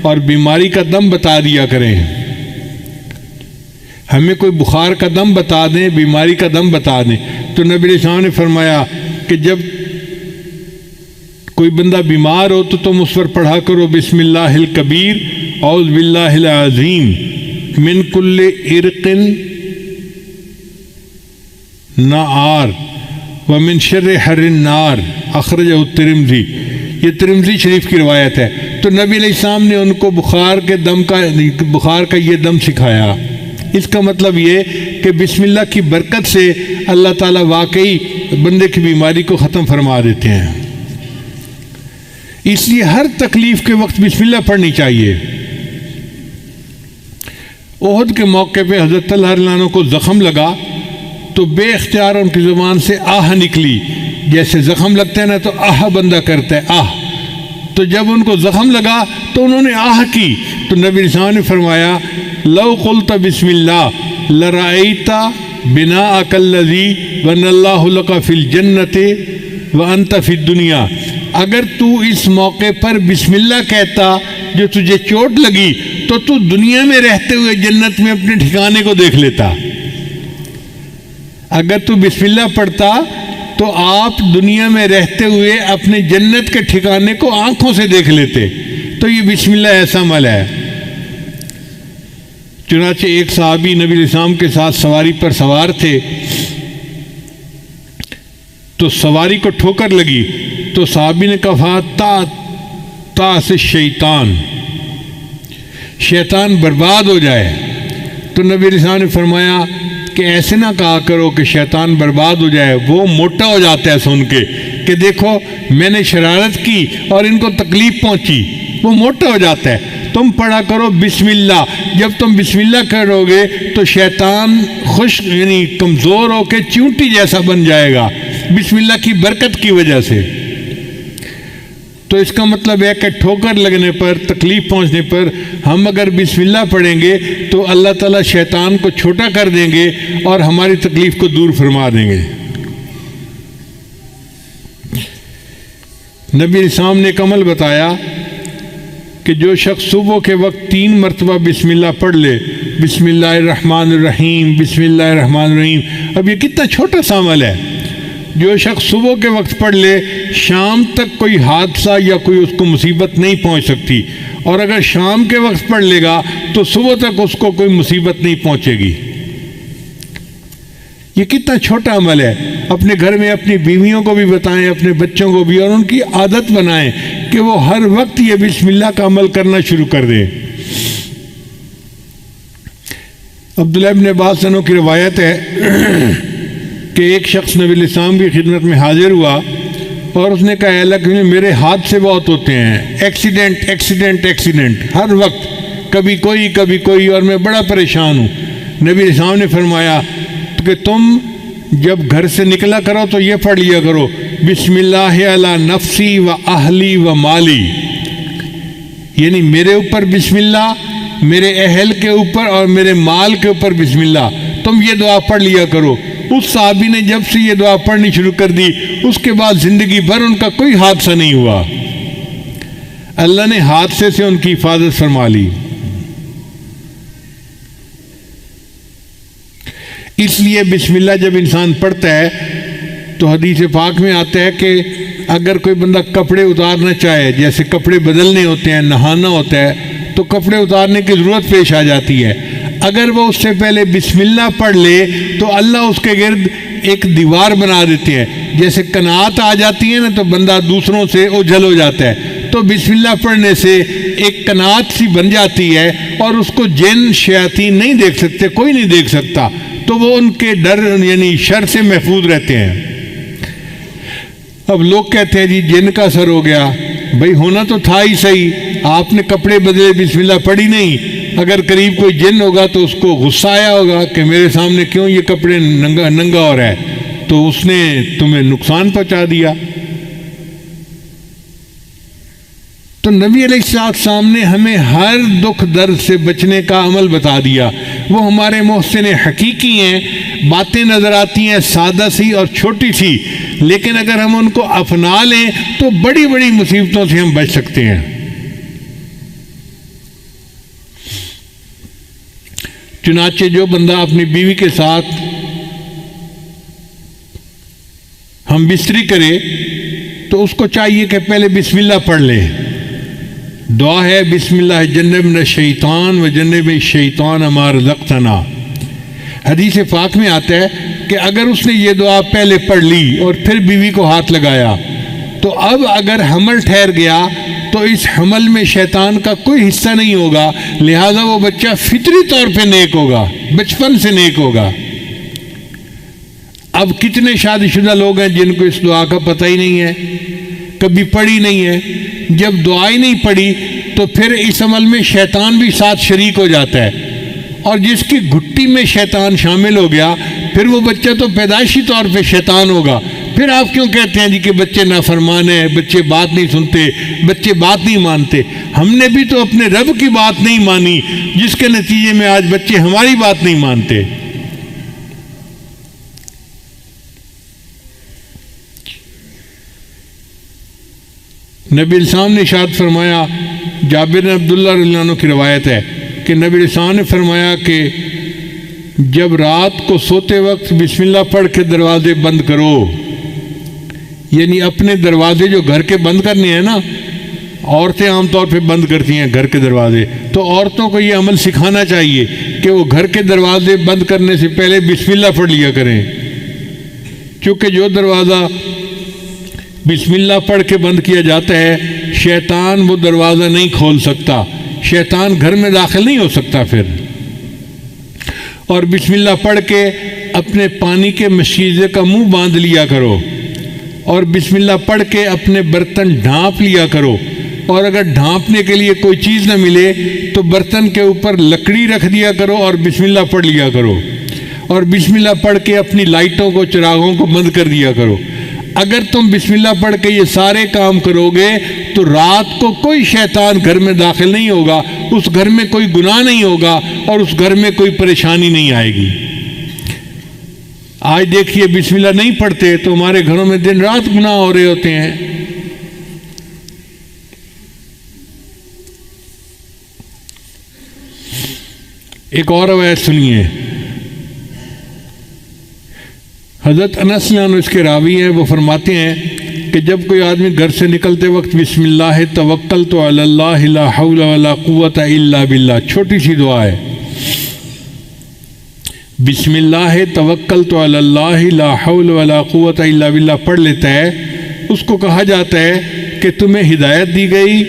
اور بیماری کا دم بتا دیا کریں، ہمیں کوئی بخار کا دم بتا دیں، بیماری کا دم بتا دیں۔ تو نبی علیہ السلام نے فرمایا کہ جب کوئی بندہ بیمار ہو تو تم اس پر پڑھا کرو بسم اللہ الکبیر اعوذ باللہ العظیم من کل عرق نار ومن شر حر النار، اخرجہ الترمذی۔ یہ ترمذی شریف کی روایت ہے۔ تو نبی علیہ السلام نے ان کو بخار کا یہ دم سکھایا۔ اس کا مطلب یہ کہ بسم اللہ کی برکت سے اللہ تعالیٰ واقعی بندے کی بیماری کو ختم فرما دیتے ہیں۔ اس لیے ہر تکلیف کے وقت بسم اللہ پڑھنی چاہیے۔ احد کے موقع پہ حضرت طلحہ رضی اللہ عنہ کو زخم لگا تو بے اختیار ان کی زبان سے آہ نکلی۔ جیسے زخم لگتا ہے نا تو آہ بندہ کرتا ہے، آہ۔ تو جب ان کو زخم لگا تو انہوں نے آہ کی، تو نبی علیہ السلام نے فرمایا لو قلت بسم اللہ لرأیت بناءک الذی بنى اللہ لک فی الجنۃ وانت فی الدنیا۔ اگر تو اس موقع پر بسم اللہ کہتا جو تجھے چوٹ لگی تو تو دنیا میں رہتے ہوئے جنت میں اپنے ٹھکانے کو دیکھ لیتا۔ اگر تو بسم اللہ پڑھتا تو آپ دنیا میں رہتے ہوئے اپنے جنت کے ٹھکانے کو آنکھوں سے دیکھ لیتے۔ تو یہ بسم اللہ ایسا عمل ہے۔ چنانچہ ایک صحابی نبی علیہ السلام کے ساتھ سواری پر سوار تھے، تو سواری کو ٹھوکر لگی تو صحابی نے کہا تا سے شیطان برباد ہو جائے۔ تو نبی علیہ السلام نے فرمایا کہ ایسے نہ کہا کرو کہ شیطان برباد ہو جائے، وہ موٹا ہو جاتا ہے سن کے کہ دیکھو میں نے شرارت کی اور ان کو تکلیف پہنچی، وہ موٹا ہو جاتا ہے۔ تم پڑھا کرو بسم اللہ۔ جب تم بسم اللہ کرو گے تو شیطان یعنی کمزور ہو کے چونٹی جیسا بن جائے گا بسم اللہ کی برکت کی وجہ سے۔ تو اس کا مطلب ہے کہ ٹھوکر لگنے پر، تکلیف پہنچنے پر ہم اگر بسم اللہ پڑھیں گے تو اللہ تعالیٰ شیطان کو چھوٹا کر دیں گے اور ہماری تکلیف کو دور فرما دیں گے۔ نبی علیہ السلام نے ایک عمل بتایا کہ جو شخص صبح کے وقت 3 مرتبہ بسم اللہ پڑھ لے، بسم اللہ الرحمن الرحیم، بسم اللہ الرحمن الرحیم۔ اب یہ کتنا چھوٹا سا عمل ہے۔ جو شخص صبح کے وقت پڑھ لے شام تک کوئی حادثہ یا کوئی اس کو مصیبت نہیں پہنچ سکتی، اور اگر شام کے وقت پڑھ لے گا تو صبح تک اس کو کوئی مصیبت نہیں پہنچے گی۔ یہ کتنا چھوٹا عمل ہے۔ اپنے گھر میں اپنی بیویوں کو بھی بتائیں، اپنے بچوں کو بھی، اور ان کی عادت بنائیں کہ وہ ہر وقت یہ بسم اللہ کا عمل کرنا شروع کر دیں۔ عبداللہ ابن عباس عنہ کی روایت ہے کہ ایک شخص نبی علیہ السلام کی خدمت میں حاضر ہوا اور اس نے کہا اے اللہ کہ میرے حادثے بہت ہوتے ہیں، ایکسیڈنٹ ہر وقت، کبھی کوئی اور میں بڑا پریشان ہوں۔ نبی علیہ السلام نے فرمایا کہ تم جب گھر سے نکلا کرو تو یہ پڑھ لیا کرو بسم اللہ علی نفسی و اہلی و مالی، یعنی میرے اوپر بسم اللہ، میرے اہل کے اوپر اور میرے مال کے اوپر بسم اللہ، تم یہ دعا پڑھ لیا کرو۔ اس صحابی نے جب سے یہ دعا پڑھنی شروع کر دی اس کے بعد زندگی بھر ان کا کوئی حادثہ نہیں ہوا، اللہ نے حادثے سے ان کی حفاظت فرما لی۔ اس لیے بسم اللہ جب انسان پڑھتا ہے تو حدیث پاک میں آتا ہے کہ اگر کوئی بندہ کپڑے اتارنا چاہے، جیسے کپڑے بدلنے ہوتے ہیں، نہانا ہوتا ہے تو کپڑے اتارنے کی ضرورت پیش آ جاتی ہے، اگر وہ اس سے پہلے بسم اللہ پڑھ لے تو اللہ اس کے گرد ایک دیوار بنا دیتے ہیں۔ جیسے قناعت آ جاتی ہے نا تو بندہ دوسروں سے اوجھل ہو جاتا ہے، تو بسم اللہ پڑھنے سے ایک قناعت سی بن جاتی ہے اور اس کو جن شیاطین نہیں دیکھ سکتے، کوئی نہیں دیکھ سکتا، تو وہ ان کے ڈر یعنی شر سے محفوظ رہتے ہیں۔ اب لوگ کہتے ہیں جی جن کا اثر ہو گیا، بھئی ہونا تو تھا ہی صحیح، آپ نے کپڑے بدلے بسم اللہ پڑھی نہیں۔ اگر قریب کوئی جن ہوگا تو اس کو غصہ آیا ہوگا کہ میرے سامنے کیوں یہ کپڑے ننگا ہو رہا ہے، تو اس نے تمہیں نقصان پہنچا دیا۔ تو نبی علیہ السلام نے ہمیں ہر دکھ درد سے بچنے کا عمل بتا دیا۔ وہ ہمارے محسن حقیقی ہیں، باتیں نظر آتی ہیں سادہ سی اور چھوٹی سی، لیکن اگر ہم ان کو اپنا لیں تو بڑی بڑی مصیبتوں سے ہم بچ سکتے ہیں۔ چنانچہ جو بندہ اپنی بیوی کے ساتھ ہم بستری کرے تو اس کو چاہیے کہ پہلے بسم اللہ پڑھ لے۔ دعا ہے بسم اللہ جنبنا الشیطان و جنب الشیطان ما رزقتنا۔ حدیث پاک میں آتا ہے کہ اگر اس نے یہ دعا پہلے پڑھ لی اور پھر بیوی کو ہاتھ لگایا تو اب اگر حمل ٹھہر گیا تو اس حمل میں شیطان کا کوئی حصہ نہیں ہوگا، لہذا وہ بچہ فطری طور پہ نیک ہوگا، بچپن سے نیک ہوگا۔ اب کتنے شادی شدہ لوگ ہیں جن کو اس دعا کا پتہ ہی نہیں ہے، کبھی پڑھی نہیں ہے۔ جب دعا ہی نہیں پڑھی تو پھر اس عمل میں شیطان بھی ساتھ شریک ہو جاتا ہے، اور جس کی گھٹی میں شیطان شامل ہو گیا پھر وہ بچہ تو پیدائشی طور پہ شیطان ہوگا۔ پھر آپ کیوں کہتے ہیں جی کہ بچے نافرمان ہیں، بچے بات نہیں سنتے، بچے بات نہیں مانتے؟ ہم نے بھی تو اپنے رب کی بات نہیں مانی، جس کے نتیجے میں آج بچے ہماری بات نہیں مانتے۔ نبی السلام نے ارشاد فرمایا، جابر بن عبداللہ رضی اللہ عنہ کی روایت ہے کہ نبی السلام نے فرمایا کہ جب رات کو سوتے وقت بسم اللہ پڑھ کے دروازے بند کرو، یعنی اپنے دروازے جو گھر کے بند کرنے ہیں نا، عورتیں عام طور پہ بند کرتی ہیں گھر کے دروازے، تو عورتوں کو یہ عمل سکھانا چاہیے کہ وہ گھر کے دروازے بند کرنے سے پہلے بسم اللہ پڑھ لیا کریں، کیونکہ جو دروازہ بسم اللہ پڑھ کے بند کیا جاتا ہے شیطان وہ دروازہ نہیں کھول سکتا، شیطان گھر میں داخل نہیں ہو سکتا پھر۔ اور بسم اللہ پڑھ کے اپنے پانی کے مشیزے کا منہ باندھ لیا کرو، اور بسم اللہ پڑھ کے اپنے برتن ڈھانپ لیا کرو، اور اگر ڈھانپنے کے لیے کوئی چیز نہ ملے تو برتن کے اوپر لکڑی رکھ دیا کرو اور بسم اللہ پڑھ لیا کرو، اور بسم اللہ پڑھ کے اپنی لائٹوں کو، چراغوں کو بند کر دیا کرو۔ اگر تم بسم اللہ پڑھ کے یہ سارے کام کرو گے تو رات کو کوئی شیطان گھر میں داخل نہیں ہوگا، اس گھر میں کوئی گناہ نہیں ہوگا، اور اس گھر میں کوئی پریشانی نہیں آئے گی۔ آج دیکھیے بسم اللہ نہیں پڑھتے تو ہمارے گھروں میں دن رات گناہ ہو رہے ہوتے ہیں۔ ایک اور روایت سنیے، حضرت انس رضی اللہ عنہ اس کے راوی ہیں، وہ فرماتے ہیں کہ جب کوئی آدمی گھر سے نکلتے وقت بسم اللہ توکلت علی اللہ لا حول ولا قوت الا باللہ، چھوٹی سی دعا ہے، بسم اللہ توکلت علی اللہ لا حول ولا قوت الا باللہ پڑھ لیتا ہے، اس کو کہا جاتا ہے کہ تمہیں ہدایت دی گئی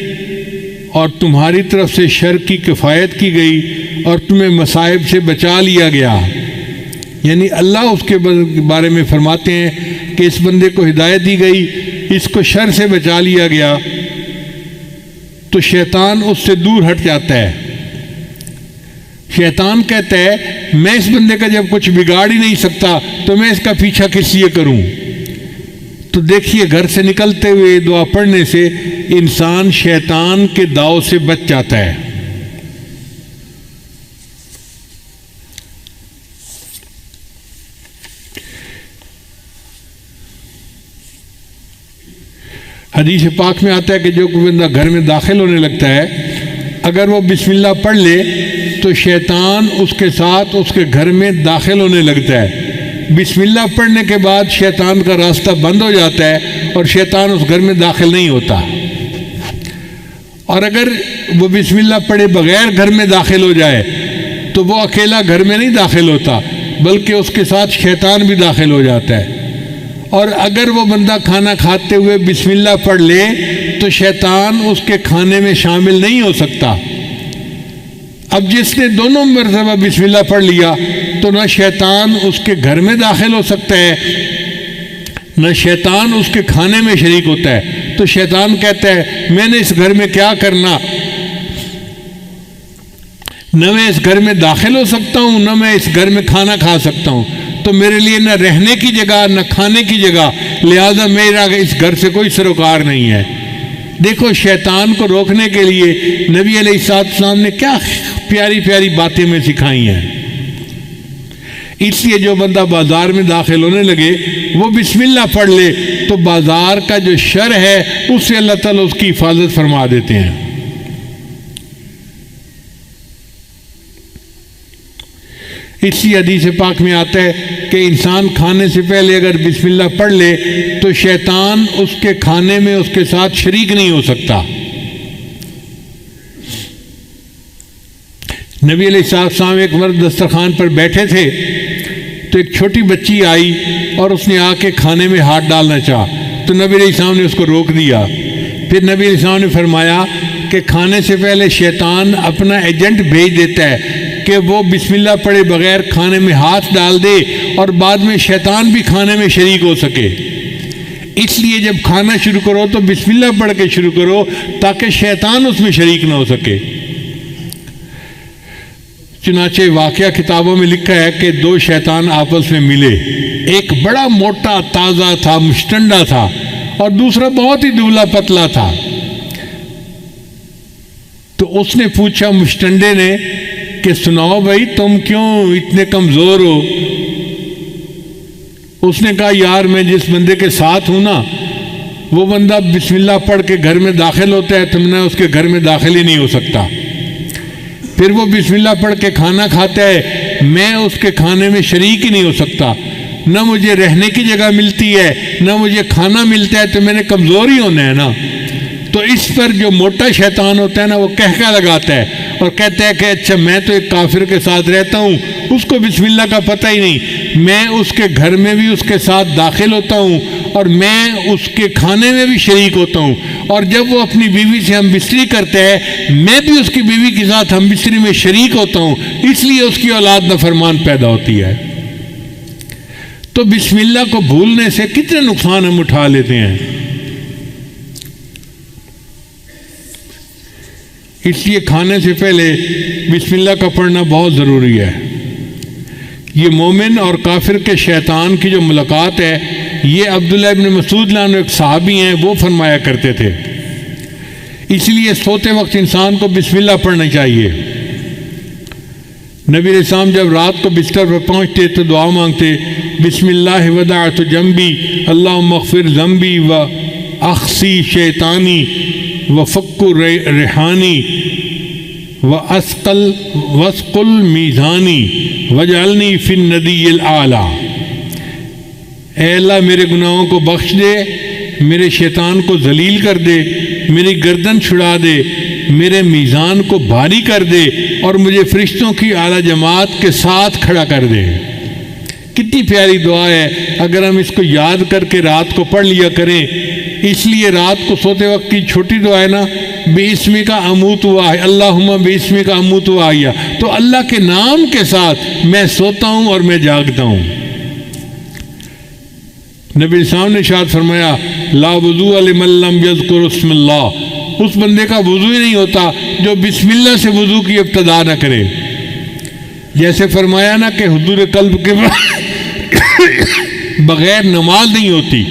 اور تمہاری طرف سے شر کی کفایت کی گئی اور تمہیں مصائب سے بچا لیا گیا۔ یعنی اللہ اس کے بارے میں فرماتے ہیں کہ اس بندے کو ہدایت دی گئی، اس کو شر سے بچا لیا گیا، تو شیطان اس سے دور ہٹ جاتا ہے۔ شیطان کہتا ہے میں اس بندے کا جب کچھ بگاڑ ہی نہیں سکتا تو میں اس کا پیچھا کس لیے کروں؟ تو دیکھیے گھر سے نکلتے ہوئے دعا پڑھنے سے انسان شیطان کے داؤ سے بچ جاتا ہے۔ حدیث پاک میں آتا ہے کہ جو کوئی بندہ گھر میں داخل ہونے لگتا ہے اگر وہ بسم اللہ پڑھ لے تو شیطان اس کے ساتھ اس کے گھر میں داخل ہونے لگتا ہے۔ بسم اللہ پڑھنے کے بعد شیطان کا راستہ بند ہو جاتا ہے اور شیطان اس گھر میں داخل نہیں ہوتا۔ اور اگر وہ بسم اللہ پڑھے بغیر گھر میں داخل ہو جائے تو وہ اکیلا گھر میں نہیں داخل ہوتا بلکہ اس کے ساتھ شیطان بھی داخل ہو جاتا ہے۔ اور اگر وہ بندہ کھانا کھاتے ہوئے بسم اللہ پڑھ لے تو شیطان اس کے کھانے میں شامل نہیں ہو سکتا۔ اب جس نے دونوں مرتبہ بسم اللہ پڑھ لیا تو نہ شیطان اس کے گھر میں داخل ہو سکتا ہے نہ شیطان اس کے کھانے میں شریک ہوتا ہے۔ تو شیطان کہتا ہے میں نے اس گھر میں کیا کرنا، نہ میں اس گھر میں داخل ہو سکتا ہوں نہ میں اس گھر میں کھانا کھا سکتا ہوں، تو میرے لیے نہ رہنے کی جگہ نہ کھانے کی جگہ، لہذا میرا اس گھر سے کوئی سروکار نہیں ہے۔ دیکھو شیطان کو روکنے کے لیے نبی علیہ السلام نے کیا پیاری پیاری باتیں میں سکھائی ہیں۔ اس لیے جو بندہ بازار میں داخل ہونے لگے وہ بسم اللہ پڑھ لے تو بازار کا جو شر ہے اس سے اللہ تعالیٰ اس کی حفاظت فرما دیتے ہیں۔ اسی حدیث پاک میں آتا ہے کہ انسان کھانے سے پہلے اگر بسم اللہ پڑھ لے تو شیطان اس کے کھانے میں اس کے ساتھ شریک نہیں ہو سکتا۔ نبی علیہ السلام ایک مرد دسترخوان پر بیٹھے تھے تو ایک چھوٹی بچی آئی اور اس نے آ کے کھانے میں ہاتھ ڈالنا چاہا تو نبی علیہ السلام نے اس کو روک دیا۔ پھر نبی علیہ السلام نے فرمایا کہ کھانے سے پہلے شیطان اپنا ایجنٹ بھیج دیتا ہے کہ وہ بسم اللہ پڑھے بغیر کھانے میں ہاتھ ڈال دے اور بعد میں شیطان بھی کھانے میں شریک ہو سکے۔ اس لیے جب کھانا شروع کرو تو بسم اللہ پڑھ کے شروع کرو تاکہ شیطان اس میں شریک نہ ہو سکے۔ چنانچہ واقعہ کتابوں میں لکھا ہے کہ دو شیطان آپس میں ملے، ایک بڑا موٹا تازہ تھا، مشٹنڈا تھا، اور دوسرا بہت ہی دبلا پتلا تھا۔ تو اس نے پوچھا مشٹنڈے نے کہ سناؤ بھائی تم کیوں اتنے کمزور ہو؟ اس نے کہا یار میں جس بندے کے ساتھ ہوں نا وہ بندہ بسم اللہ پڑھ کے گھر میں داخل ہوتا ہے تو میں اس کے گھر میں داخل ہی نہیں ہو سکتا۔ پھر وہ بسم اللہ پڑھ کے کھانا کھاتا ہے، میں اس کے کھانے میں شریک ہی نہیں ہو سکتا، نہ مجھے رہنے کی جگہ ملتی ہے نہ مجھے کھانا ملتا ہے، تو میں نے کمزور ہی ہونا ہے نا۔ تو اس پر جو موٹا شیطان ہوتا ہے نا وہ کہکا لگاتا ہے اور کہتا ہے کہ اچھا میں تو ایک کافر کے ساتھ رہتا ہوں، اس کو بسم اللہ کا پتہ ہی نہیں، میں اس کے گھر میں بھی اس کے ساتھ داخل ہوتا ہوں اور میں اس کے کھانے میں بھی شریک ہوتا ہوں، اور جب وہ اپنی بیوی سے ہم بستری کرتا ہے میں بھی اس کی بیوی کے ساتھ ہم بستری میں شریک ہوتا ہوں، اس لیے اس کی اولاد نافرمان پیدا ہوتی ہے۔ تو بسم اللہ کو بھولنے سے کتنے نقصان ہم اٹھا لیتے ہیں۔ اس لیے کھانے سے پہلے بسم اللہ کا پڑھنا بہت ضروری ہے۔ یہ مومن اور کافر کے شیطان کی جو ملاقات ہے، یہ عبداللہ ابن مسعود رضی اللہ عنہ ایک صحابی ہیں، وہ فرمایا کرتے تھے۔ اس لیے سوتے وقت انسان کو بسم اللہ پڑھنا چاہیے۔ نبی علیہ السلام جب رات کو بستر پر پہنچتے تو دعا مانگتے، بسم اللہ وضعت جنبی اللہم اغفر ذنبی و اخسی شیطانی وفک ریحانی واسقل میزانی وجعلنی فی الندی الاعلیٰ۔ اے اللہ میرے گناہوں کو بخش دے، میرے شیطان کو ذلیل کر دے، میری گردن چھڑا دے، میرے میزان کو بھاری کر دے اور مجھے فرشتوں کی اعلیٰ جماعت کے ساتھ کھڑا کر دے۔ کتنی پیاری دعا ہے، اگر ہم اس کو یاد کر کے رات کو پڑھ لیا کریں۔ اس لیے رات کو سوتے وقت کی چھوٹی دعا ہے نا، بِاسْمِکَ اموت واحیا، اللہم بِاسْمِکَ اموت واحیا، تو اللہ کے نام کے ساتھ میں سوتا ہوں اور میں جاگتا ہوں۔ نبی صاحب نے ارشاد فرمایا، لا وضوء لمن لم یذکر اسم اللہ، اس بندے کا وضو ہی نہیں ہوتا جو بسم اللہ سے وضو کی ابتدا نہ کرے۔ جیسے فرمایا نا کہ حضور قلب کے بغیر نماز نہیں ہوتی،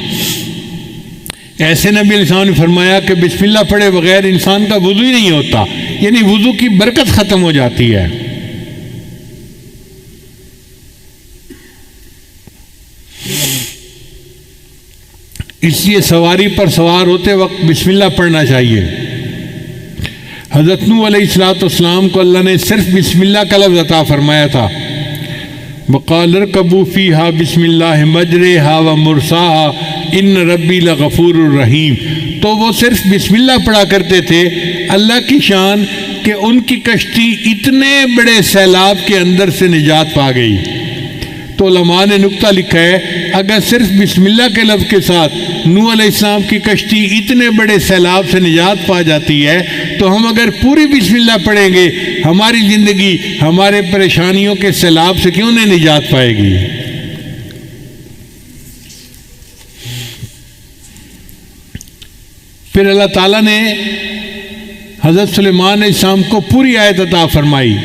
ایسے نبی علیہ السلام نے فرمایا کہ بسم اللہ پڑھے بغیر انسان کا وضو ہی نہیں ہوتا، یعنی وضو کی برکت ختم ہو جاتی ہے۔ اس لیے سواری پر سوار ہوتے وقت بسم اللہ پڑھنا چاہیے۔ حضرت نوح علیہ السلام کو اللہ نے صرف بسم اللہ کا لفظ عطا فرمایا تھا، وَقَالَ ارْكَبُوا فِيهَا بِسْمِ اللَّهِ مَجْرَاهَا وَمُرْسَاهَا إِنَّ رَبِّي لَغَفُورٌ رَحِيمٌ، تو وہ صرف بسم اللہ پڑھا کرتے تھے۔ اللہ کی شان کہ ان کی کشتی اتنے بڑے سیلاب کے اندر سے نجات پا گئی۔ تو علماء نے نقطہ لکھا ہے، اگر صرف بسم اللہ کے لفظ کے ساتھ نوح علیہ السلام کی کشتی اتنے بڑے سیلاب سے نجات پا جاتی ہے، تو ہم اگر پوری بسم اللہ پڑھیں گے ہماری زندگی ہمارے پریشانیوں کے سیلاب سے کیوں نہیں نجات پائے گی؟ پھر اللہ تعالیٰ نے حضرت سلیمان علیہ السلام کو پوری آیت عطا فرمائی،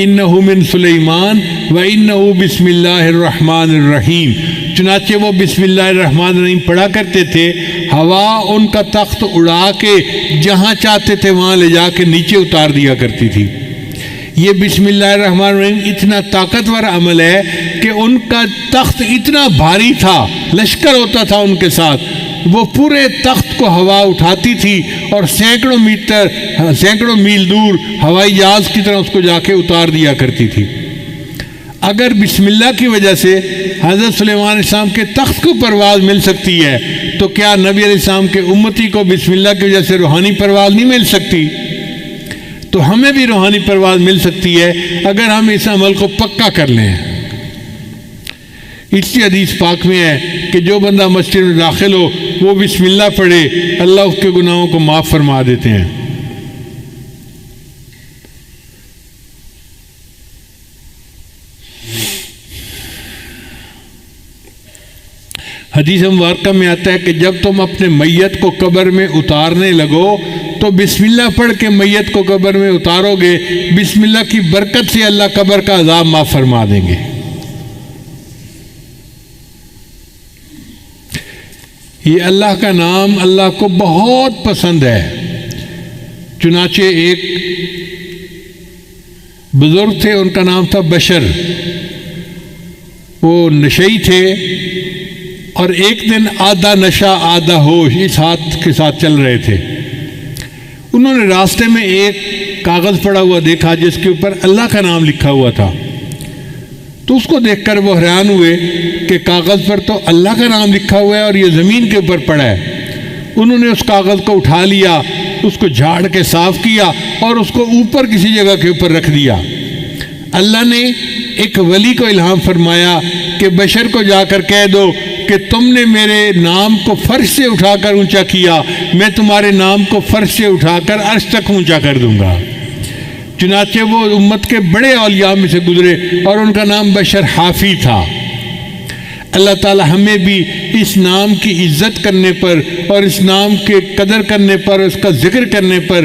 انہو من سلیمان و انہو بسم اللہ الرحمن الرحیم، چنانچہ وہ بسم اللہ الرحمن الرحیم پڑھا کرتے تھے، ہوا ان کا تخت اڑا کے جہاں چاہتے تھے وہاں لے جا کے نیچے اتار دیا کرتی تھی۔ یہ بسم اللہ الرحمن الرحیم اتنا طاقتور عمل ہے کہ ان کا تخت اتنا بھاری تھا، لشکر ہوتا تھا ان کے ساتھ، وہ پورے تخت کو ہوا اٹھاتی تھی اور سینکڑوں میل دور ہوائی جہاز کی طرح اس کو جا کے اتار دیا کرتی تھی۔ اگر بسم اللہ کی وجہ سے حضرت سلیمان علیہ السلام کے تخت کو پرواز مل سکتی ہے تو کیا نبی علیہ السلام کے امتی کو بسم اللہ کی وجہ سے روحانی پرواز نہیں مل سکتی؟ تو ہمیں بھی روحانی پرواز مل سکتی ہے اگر ہم اس عمل کو پکا کر لیں۔ اس لیے حدیث پاک میں ہے کہ جو بندہ مسجد میں داخل ہو وہ بسم اللہ پڑھے، اللہ اس کے گناہوں کو معاف فرما دیتے ہیں۔ حدیث مبارکہ میں آتا ہے کہ جب تم اپنے میت کو قبر میں اتارنے لگو تو بسم اللہ پڑھ کے میت کو قبر میں اتارو گے، بسم اللہ کی برکت سے اللہ قبر کا عذاب معاف فرما دیں گے۔ یہ اللہ کا نام اللہ کو بہت پسند ہے، چنانچہ ایک بزرگ تھے، ان کا نام تھا بشر، وہ نشئی تھے اور ایک دن آدھا نشہ آدھا ہوش اس ہاتھ کے ساتھ چل رہے تھے۔ انہوں نے راستے میں ایک کاغذ پڑا ہوا دیکھا جس کے اوپر اللہ کا نام لکھا ہوا تھا، تو اس کو دیکھ کر وہ حیران ہوئے کہ کاغذ پر تو اللہ کا نام لکھا ہوا ہے اور یہ زمین کے اوپر پڑا ہے۔ انہوں نے اس کاغذ کو اٹھا لیا، اس کو جھاڑ کے صاف کیا اور اس کو اوپر کسی جگہ کے اوپر رکھ دیا۔ اللہ نے ایک ولی کو الہام فرمایا کہ بشر کو جا کر کہہ دو کہ تم نے میرے نام کو فرش سے اٹھا کر اونچا کیا، میں تمہارے نام کو فرش سے اٹھا کر عرش تک اونچا کر دوں گا۔ چنانچہ وہ امت کے بڑے اولیاء میں سے گزرے اور ان کا نام بشر حافی تھا۔ اللہ تعالی ہمیں بھی اس نام کی عزت کرنے پر اور اس نام کے قدر کرنے پر، اس کا ذکر کرنے پر